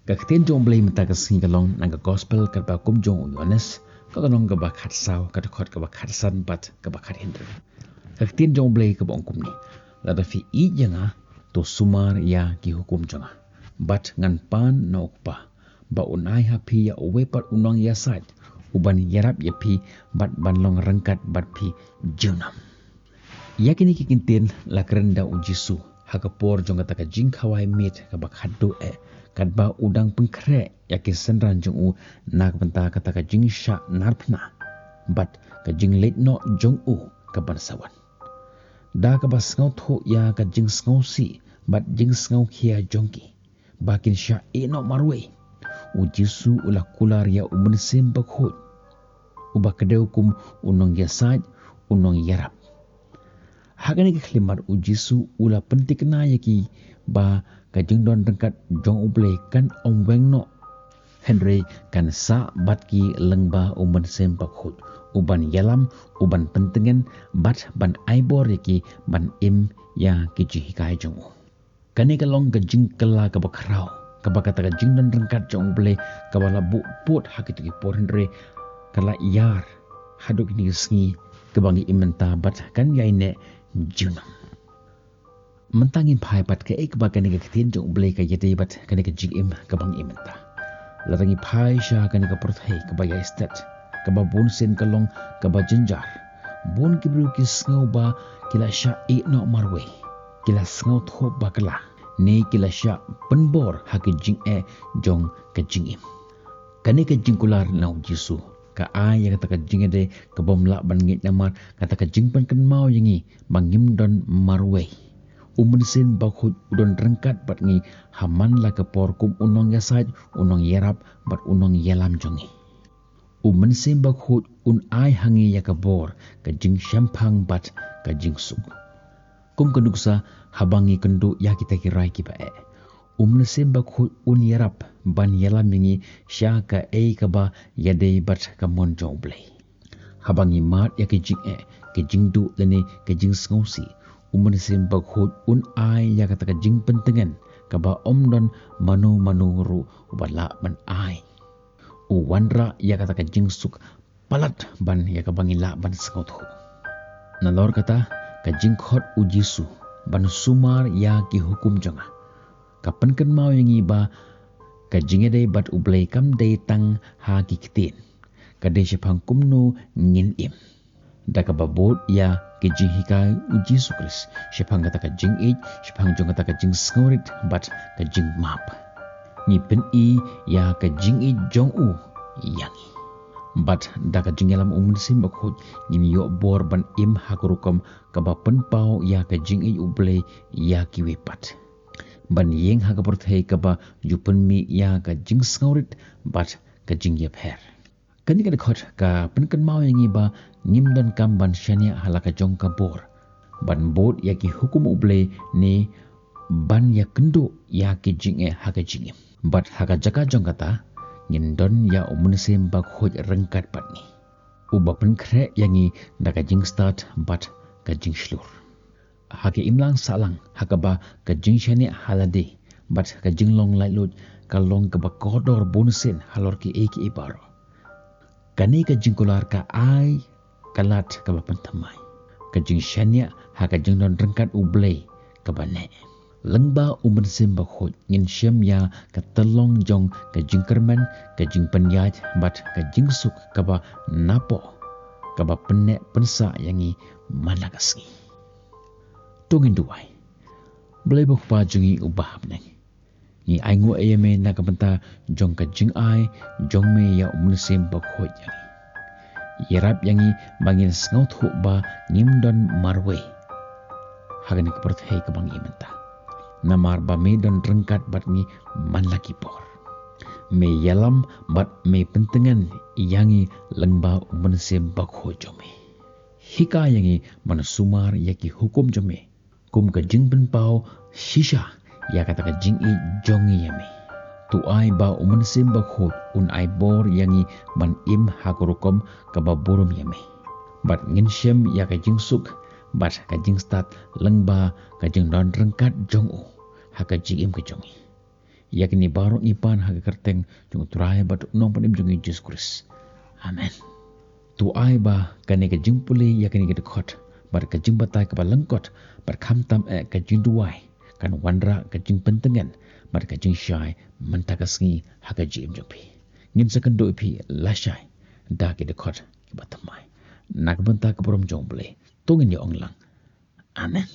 Kakten jong blay mata kasing kalong nang gospel kaba kum jong Yohanes kakalong kaba khatsaw kadakot kaba khatsan bat kaba khathinder. Kakten jong blay kaba ongkum ni lada fi I janga to sumar ya ki hukum janga bat ngan pan na ukpa ba unai hapi ya uwepat unang ya sat uban yarap ya pi bat banlong rangkat bat pi junam. Yakini kikintin la kerenda ujisu hakapor jong kata jing khawai mit kaba khaddu kadba udang pengkre yakin senran jong u nak benta kata ka jing sha narpna bat ka jing late no jong u ka bansawan da ka bas ngau tho ya ka jing ngau si bat jing ngau khia jongki bakin sha e no marwe u jisu ula kular ya umen sim bakhut u bakadeu kum unong ya saj unong yarap hagani ka khlimar u jisu ula pentikna yaki ba kajing don rengkat jong ublay kan om weng no Henry kan sa bat ki lengba uban sempak hut uban yalam uban pentengen bat ban aibor yaki ban im ya kiji hikai jong kani kalong kajing kela kabakrau kabakata kajing don rengkat jong ublay kabala bu put hakitu ki por Henry kala yar haduk ni sngi kebangi imenta bat kan yaine junam mentangin pai bat ke ek bagan ke tin jong blai ka yete bat kan ke jing im ka bang imenta larangi pai sha kan ke perthai ke baya stat ke babun sen kalong ke ba jenjar bun ki bru ki sngo ba kila sha e no marwe kila sngo tho bakla ne kila sha penbor ha ke jing jong ke jing im kan ke jing kular na jisu ka ai ya kata ka jing de ke bom la ban ngit namar kata ka jing pen kan mau yangi bangim don marwe umensin bakhut udon rengkat bat ngi haman la kapor kum unong yasaj unong yarap bat unong yalam jongi umensin bakhut un ai hangi yakabor ka jing syampang bat ka jing suk kum kenduksa habangi kendu ya kita kirai ki ba umensin bakhut un yarap ban yalam ngi sya ka ka ba yade bat ka mon joble habangi mat ya ke jing du lene ke jing sngosi umen sim bakhut un ai ya kata ka jing pentengan ka ba om don manu ru bala ban ai u wanra ya kata ka jing suk palat ban ya ka bangila ban skot nalor kata ka jing khot u jisu ban sumar ya ki hukum janga kapan kan mau yangi ba ka jinge dei bat ublei kam dei tang ha ki kitin ka dei shapang kumno ngin im daka babot ya ke jing hikai u Jisu Kris shapang kata ka jing shapang jong kata ka jing sngorit bat ka jing map ni pen ya ka jing jong u yangi bat daka jing yalam sim bakhut ni yo bor ban im hakurukom ka ba pen pau ya ka jing ublei ya ki wepat ban yeng hakaporthai ka ba jupen mi ya ka jing sngorit bat ka jing yep her kani ka khot ka penkan mau yangi ba nim don kam ban shania halaka jong ka bor ban bot ya ki hukum uble ne ban ya kendo ya ki jing haka jing bat haka jaka jong kata ngin don ya umunsim ba khoj rengkat bat ni uba pen kre yangi daka jing start bat ka jing shlur haka imlang salang haka ba ka jing shania halade bat ka jing long lai lut ka long ka ba kodor bonsin halor ki eki ibaro kani ka jing kular ka ai kalat ka bapan tamai ka jing shania ha ka jing don rengkat ublei ka bane lengba umen sim bakhot ngin shem ya ka telong jong ka jing kerman ka jing penyaj bat ka jing suk ka ba napo ka ba penne pensa yangi managasngi tungin duai blei bok pa jungi ubah neng ni ai ngo ayame na ka benta jong ka jing ai jong me ya umsim bakhot yangi yarap yangi bangin sngot hu ba nimdon marwe hagani ka perthai ka bangi menta namar ba me don rengkat bat ngi man laki por me yalam bat me pentengan yangi lengba umsim bakhot jome hika yangi man sumar yaki hukum jome kum ka jing ben pau shisha ya kata ka jing jongi yame tu ai ba umensim bakhut un ai bor yangi ban im hakurukom ka ba burum yame bat ngin shem ya ka jing suk bat ka jing stat lengba ka jing don rengkat jong u ha ka jing im ka jongi yakni baro ipan haga kerteng jung turaya batu nong panim jung Jesus Christ. Amen. Tu ai ba kani ka jing puli yakni ka dekot bar ka jing batai ka balengkot bar kham tam ka jing duai kan wandra ka jing pentengan bar ka jing syai mentaka sngi haga jim jopi ngin sakan do pi lashai da ki dekot ki batamai nak benta ka borom jong bele tungin yo onglang. Amen.